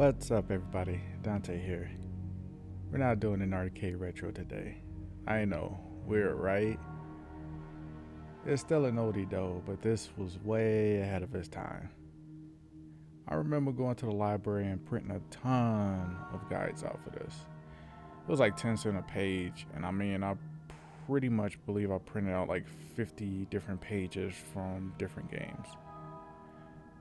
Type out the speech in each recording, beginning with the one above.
What's up, everybody? Dante here. We're not doing an arcade retro today. I know, we're right. It's still an oldie though, but this was way ahead of its time. I remember going to the library and printing a ton of guides off of this. It was like 10 cents a page, and I pretty much believe I printed out like 50 different pages from different games.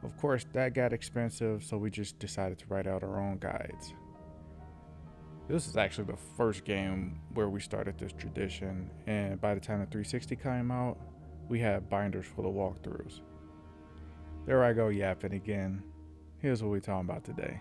Of course, that got expensive, so we just decided to write out our own guides. This is actually the first game where we started this tradition, and by the time the 360 came out, we had binders full of walkthroughs. There I go yapping again. Here's what we're talking about today.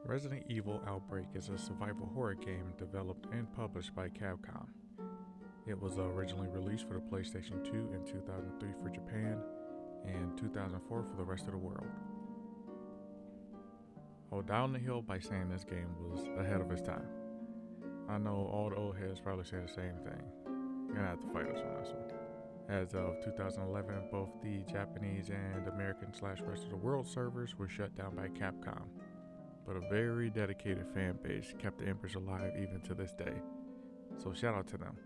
Resident Evil Outbreak is a survival horror game developed and published by Capcom. It was originally released for the PlayStation 2 in 2003 for Japan and 2004 for the rest of the world. I'll down the hill by saying this game was ahead of its time. I know all the old heads probably say the same thing. You're gonna have to fight us on this one. As of 2011, both the Japanese and American/rest of the world servers were shut down by Capcom, but a very dedicated fan base kept the embers alive even to this day, so shout out to them.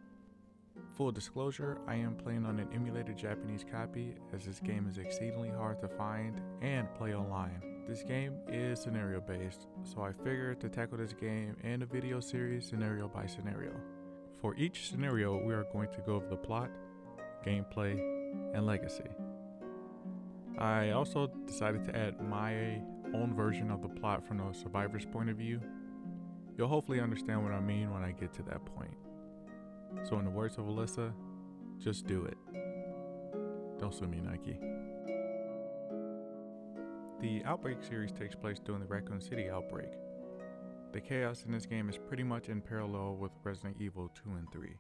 Full disclosure, I am playing on an emulated Japanese copy as this game is exceedingly hard to find and play online This game is scenario based, so I figured to tackle this game in a video series scenario by scenario. For each scenario, we are going to go over the plot, gameplay, and legacy. I also decided to add my own version of the plot from the survivor's point of view. You'll hopefully understand what I mean when I get to that point. So in the words of Alyssa, just do it. Don't sue me, Nike. The Outbreak series takes place during the Racoon City outbreak. The chaos in this game is pretty much in parallel with Resident Evil 2 and 3.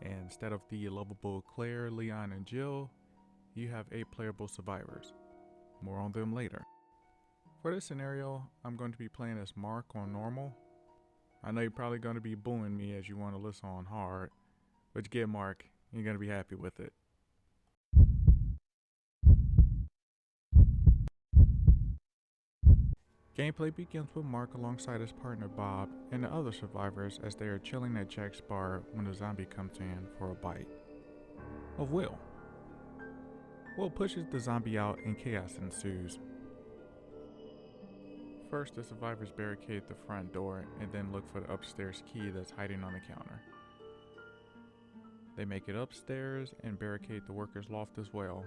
And instead of the lovable Claire, Leon, and Jill, you have 8 playable survivors. More on them later. For this scenario, I'm going to be playing as Mark on normal. I know you're probably going to be booing me as you want Alyssa on hard, but you get Mark, you're going to be happy with it. Gameplay begins with Mark alongside his partner Bob and the other survivors as they are chilling at Jack's bar when a zombie comes in for a bite of Will. Will pushes the zombie out and chaos ensues. First, the survivors barricade the front door and then look for the upstairs key that's hiding on the counter. They make it upstairs and barricade the workers' loft as well.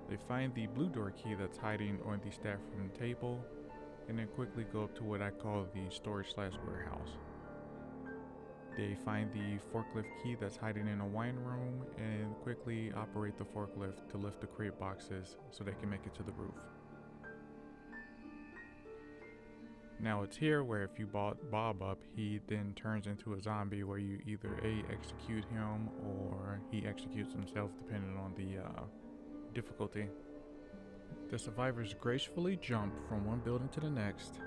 They find the blue door key that's hiding on the staff room table and then quickly go up to what I call the storage/warehouse. They find the forklift key that's hiding in a wine room and quickly operate the forklift to lift the crate boxes so they can make it to the roof. Now it's here where if you bought Bob up, he then turns into a zombie where you either A, execute him or he executes himself depending on the difficulty. The survivors gracefully jump from one building to the next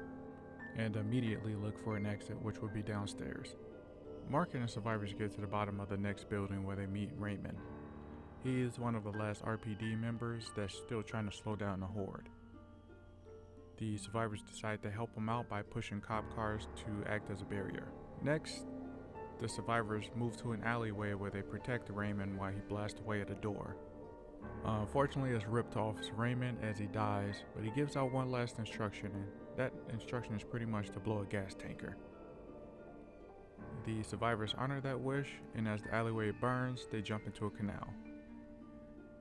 and immediately look for an exit, which would be downstairs. Mark and the survivors get to the bottom of the next building where they meet Raymond. He is one of the last RPD members that's still trying to slow down the horde. The survivors decide to help him out by pushing cop cars to act as a barrier. Next, the survivors move to an alleyway where they protect Raymond while he blasts away at a door. Unfortunately, it's ripped off Raymond as he dies, but he gives out one last instruction, and that instruction is pretty much to blow a gas tanker. The survivors honor that wish, and as the alleyway burns, they jump into a canal.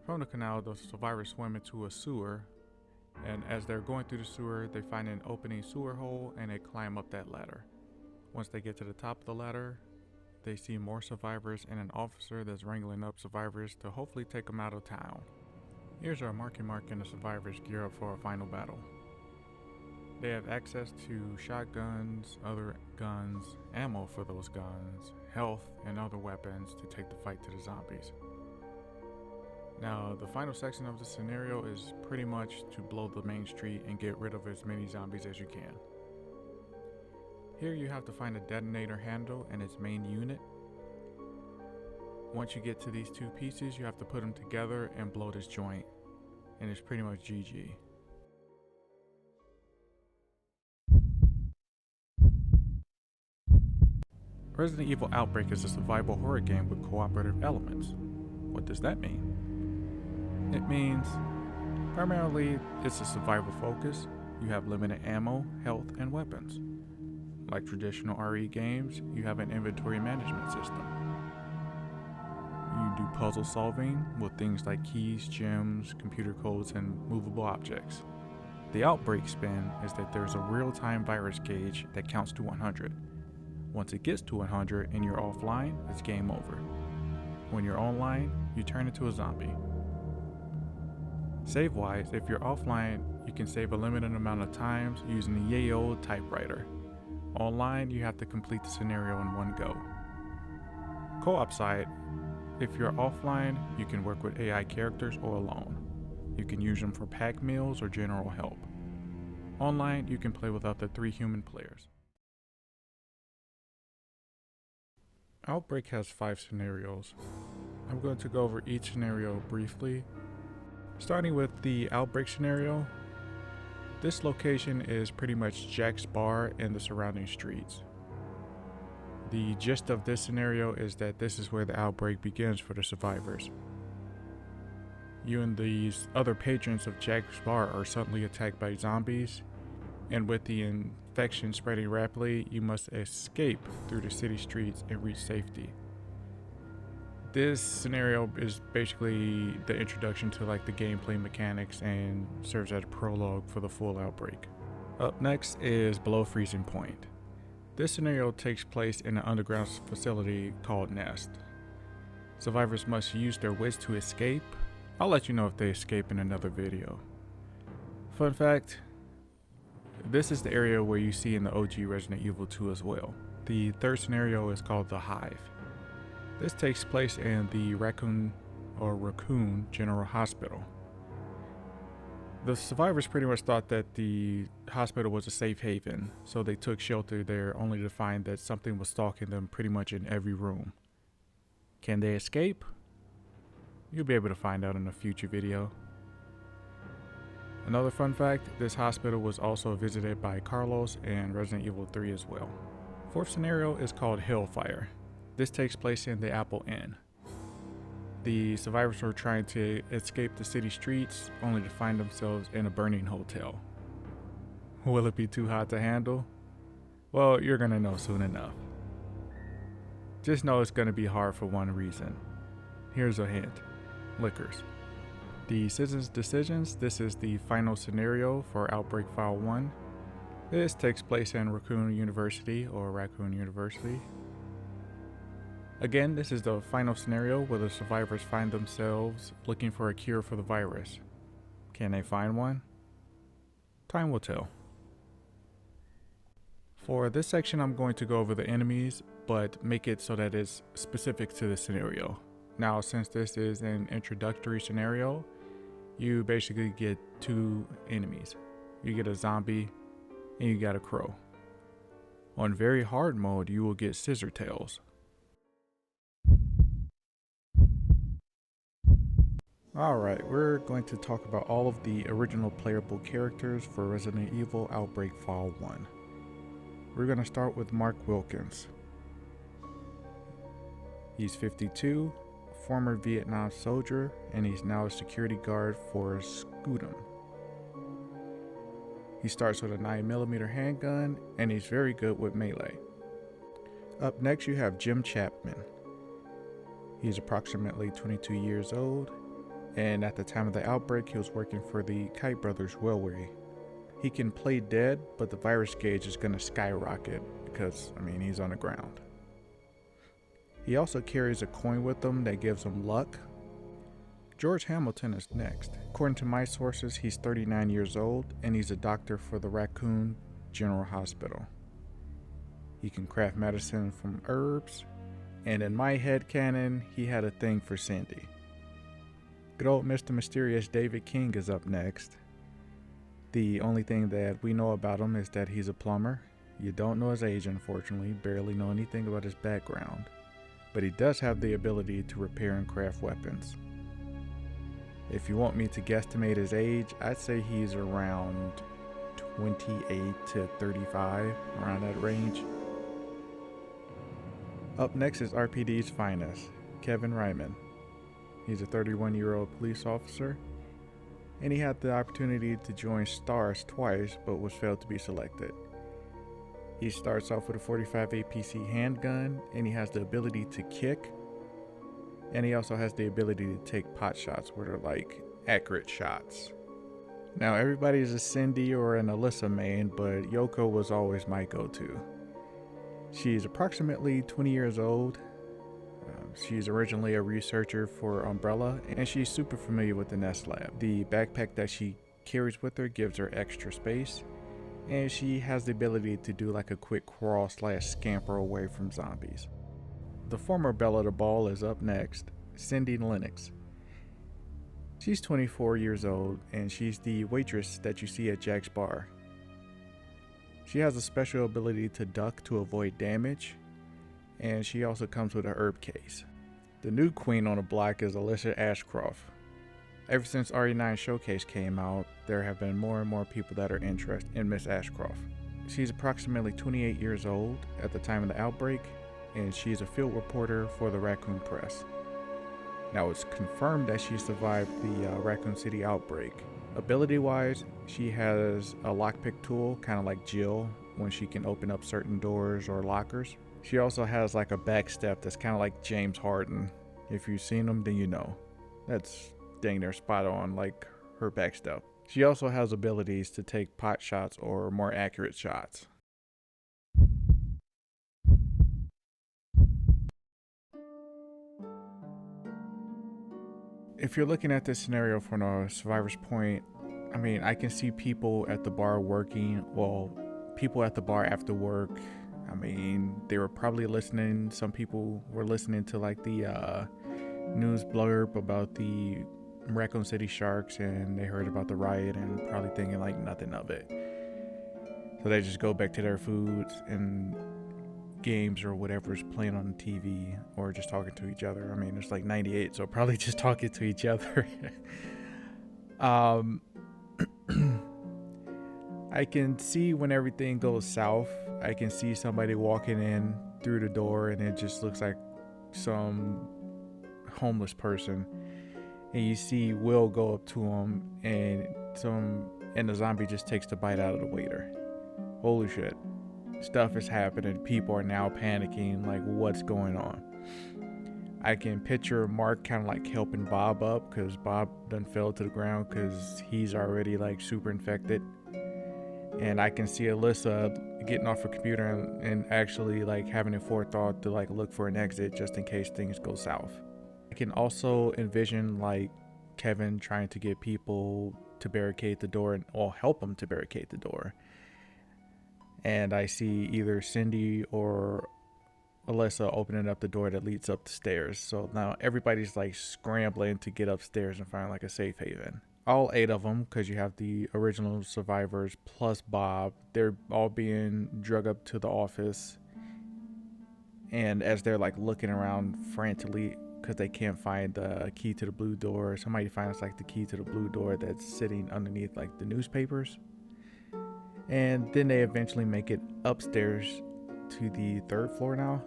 From the canal, the survivors swim into a sewer, and as they're going through the sewer, they find an opening sewer hole and they climb up that ladder. Once they get to the top of the ladder, they see more survivors and an officer that's wrangling up survivors to hopefully take them out of town. Here's where Mark and the survivors gear up for a final battle. They have access to shotguns, other guns, ammo for those guns, health, and other weapons to take the fight to the zombies. Now, the final section of the scenario is pretty much to blow the main street and get rid of as many zombies as you can. Here you have to find a detonator handle and its main unit. Once you get to these 2 pieces, you have to put them together and blow this joint, and it's pretty much GG. Resident Evil Outbreak is a survival horror game with cooperative elements. What does that mean? It means primarily it's a survival focus. You have limited ammo, health, and weapons. Like traditional RE games, you have an inventory management system. You do puzzle solving with things like keys, gems, computer codes, and movable objects. The Outbreak spin is that there's a real-time virus gauge that counts to 100. Once it gets to 100 and you're offline, it's game over. When you're online, you turn into a zombie. Save-wise, if you're offline, you can save a limited amount of times using the ye old typewriter. Online, you have to complete the scenario in one go. Co-op side, if you're offline, you can work with AI characters or alone. You can use them for pack meals or general help. Online, you can play with up to 3 human players. Outbreak has 5 scenarios. I'm going to go over each scenario briefly. Starting with the Outbreak scenario, this location is pretty much Jack's bar and the surrounding streets. The gist of this scenario is that this is where the outbreak begins for the survivors. You and these other patrons of Jack's bar are suddenly attacked by zombies, and with the infection spreading rapidly, you must escape through the city streets and reach safety. This scenario is basically the introduction to like the gameplay mechanics and serves as a prologue for the full Outbreak. Up next is Below Freezing Point. This scenario takes place in an underground facility called Nest. Survivors must use their wits to escape. I'll let you know if they escape in another video. Fun fact, this is the area where you see in the OG Resident Evil 2 as well. The third scenario is called The Hive. This takes place in the Racoon General Hospital. The survivors pretty much thought that the hospital was a safe haven, so they took shelter there only to find that something was stalking them pretty much in every room. Can they escape? You'll be able to find out in a future video. Another fun fact, this hospital was also visited by Carlos and Resident Evil 3 as well. Fourth scenario is called Hellfire. This takes place in the Apple Inn. The survivors were trying to escape the city streets only to find themselves in a burning hotel. Will it be too hot to handle? Well, you're gonna know soon enough. Just know it's gonna be hard for one reason. Here's a hint. Liquors. The Citizens' Decisions, this is the final scenario for Outbreak File 1. This takes place in Racoon University. Again, this is the final scenario where the survivors find themselves looking for a cure for the virus. Can they find one? Time will tell. For this section, I'm going to go over the enemies, but make it so that it's specific to the scenario. Now, since this is an introductory scenario, you basically get two enemies. You get a zombie and you got a crow. On very hard mode, you will get scissor tails. Alright, we're going to talk about all of the original playable characters for Resident Evil Outbreak File 1. We're going to start with Mark Wilkins. He's 52, former Vietnam soldier, and he's now a security guard for Scudam. He starts with a 9mm handgun, and he's very good with melee. Up next you have Jim Chapman. He's approximately 22 years old, and at the time of the outbreak he was working for the Kite Brothers Railway. He can play dead, but the virus gauge is going to skyrocket because, he's on the ground. He also carries a coin with him that gives him luck. George Hamilton is next. According to my sources, he's 39 years old and he's a doctor for the Racoon General Hospital. He can craft medicine from herbs, and in my headcanon, he had a thing for Cindy. Good old Mr. Mysterious David King is up next. The only thing that we know about him is that he's a plumber. You don't know his age, unfortunately, barely know anything about his background, but he does have the ability to repair and craft weapons. If you want me to guesstimate his age, I'd say he's around 28 to 35, around that range. Up next is RPD's finest, Kevin Ryman. He's a 31-year-old police officer, and he had the opportunity to join STARS twice, but was failed to be selected. He starts off with a 45 APC handgun, and he has the ability to kick, and he also has the ability to take pot shots, where they're like accurate shots. Now everybody's a Cindy or an Alyssa main, but Yoko was always my go-to. She's approximately 20 years old. She's originally a researcher for Umbrella, and she's super familiar with the Nest Lab. The backpack that she carries with her gives her extra space, and she has the ability to do like a quick crawl / scamper away from zombies. The former Belle of the Ball is up next, Cindy Lennox. She's 24 years old, and she's the waitress that you see at Jack's bar. She has a special ability to duck to avoid damage, and she also comes with a herb case. The new queen on the block is Alyssa Ashcroft. Ever since RE9 Showcase came out, there have been more and more people that are interested in Miss Ashcroft. She's approximately 28 years old at the time of the outbreak, and she's a field reporter for the Racoon Press. Now it's confirmed that she survived the Raccoon City outbreak. Ability wise, she has a lockpick tool, kind of like Jill, when she can open up certain doors or lockers. She also has like a backstep that's kind of like James Harden. If you've seen him, then you know. That's dang near spot on, like her backstep. She also has abilities to take pot shots or more accurate shots. If you're looking at this scenario from a survivor's point, I mean, I can see people at the bar working, well, people at the bar after work. I mean, they were probably listening. Some people were listening to like the news blurb about the Raccoon City Sharks, and they heard about the riot and probably thinking like nothing of it. So they just go back to their foods and games or whatever's playing on the TV, or just talking to each other. I mean, it's like 98, so probably just talking to each other. um, I can see when everything goes south. I can see somebody walking in through the door and it just looks like some homeless person, and you see Will go up to him, and the zombie just takes the bite out of the waiter. Holy shit. Stuff is happening. People are now panicking, like what's going on. I can picture Mark kind of like helping Bob up, because Bob done fell to the ground because he's already like super infected. And I can see Alyssa getting off her computer and actually like having a forethought to like look for an exit just in case things go south. I can also envision like Kevin trying to get people to barricade the door, or help them to barricade the door. And I see either Cindy or Alyssa opening up the door that leads up the stairs. So now everybody's like scrambling to get upstairs and find like a safe haven. All 8 of them, because you have the original survivors plus Bob, they're all being drug up to the office. And as they're like looking around frantically because they can't find the key to the blue door, somebody finds like the key to the blue door that's sitting underneath like the newspapers. And then they eventually make it upstairs to the 3rd floor now.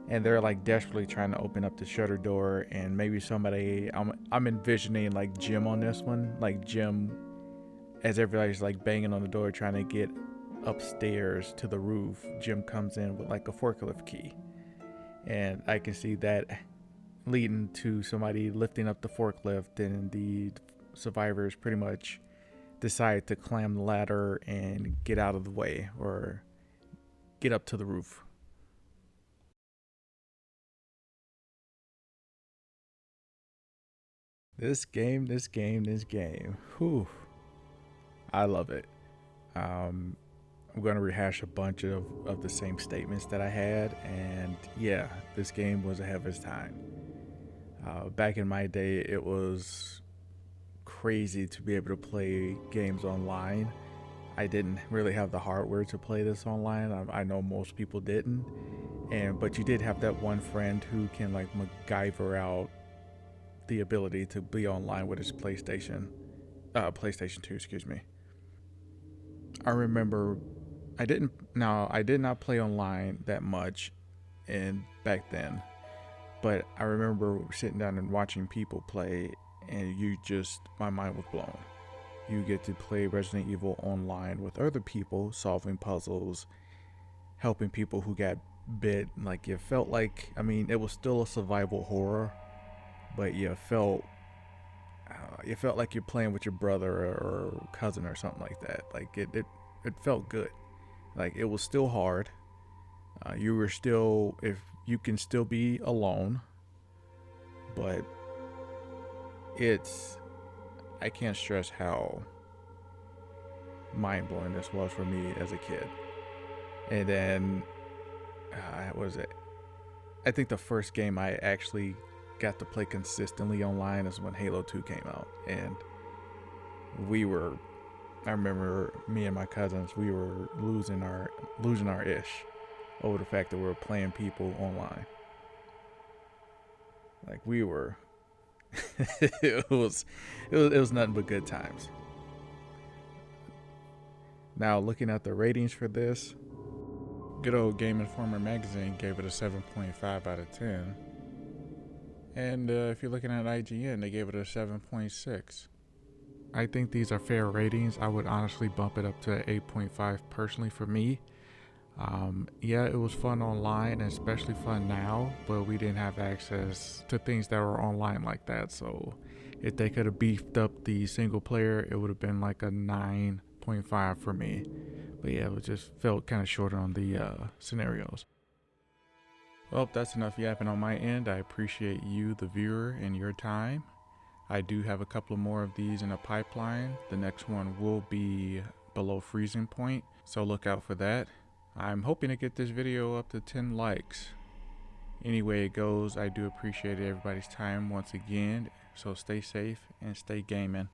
And they're like desperately trying to open up the shutter door, and maybe somebody, I'm envisioning like Jim on this one, like Jim, as everybody's like banging on the door trying to get upstairs to the roof, Jim comes in with like a forklift key. And I can see that leading to somebody lifting up the forklift, and the survivors pretty much decide to climb the ladder and get out of the way, or get up to the roof. This game. Whew. I love it. I'm going to rehash a bunch of the same statements that I had. And yeah, this game was ahead of its time. Back in my day, it was crazy to be able to play games online. I didn't really have the hardware to play this online. I know most people didn't. But you did have that one friend who can like MacGyver out the ability to be online with his PlayStation 2, excuse me. I remember I did not play online that much and back then, but I remember sitting down and watching people play, and my mind was blown. You get to play Resident Evil online with other people, solving puzzles, helping people who got bit. Like it felt like, I mean, it was still a survival horror, but you felt like you're playing with your brother or cousin or something like that. Like it felt good. Like it was still hard. You were still, if you can still be alone, but I can't stress how mind blowing this was for me as a kid. And then, was it? I think the first game I actually got to play consistently online is when Halo 2 came out, and I remember me and my cousins, we were losing our ish over the fact that we were playing people online. Like we were, it was nothing but good times. Now looking at the ratings for this, good old Game Informer magazine gave it a 7.5 out of 10. And if you're looking at IGN, they gave it a 7.6. I think these are fair ratings. I would honestly bump it up to 8.5 personally for me. Yeah, it was fun online, especially fun now, but we didn't have access to things that were online like that. So if they could have beefed up the single player, it would have been like a 9.5 for me. But yeah, it just felt kind of short on the scenarios. Well, that's enough yapping on my end. I appreciate you, the viewer, and your time. I do have a couple more of these in the pipeline. The next one will be below freezing point, so look out for that. I'm hoping to get this video up to 10 likes. Anyway it goes, I do appreciate everybody's time once again, so stay safe and stay gaming.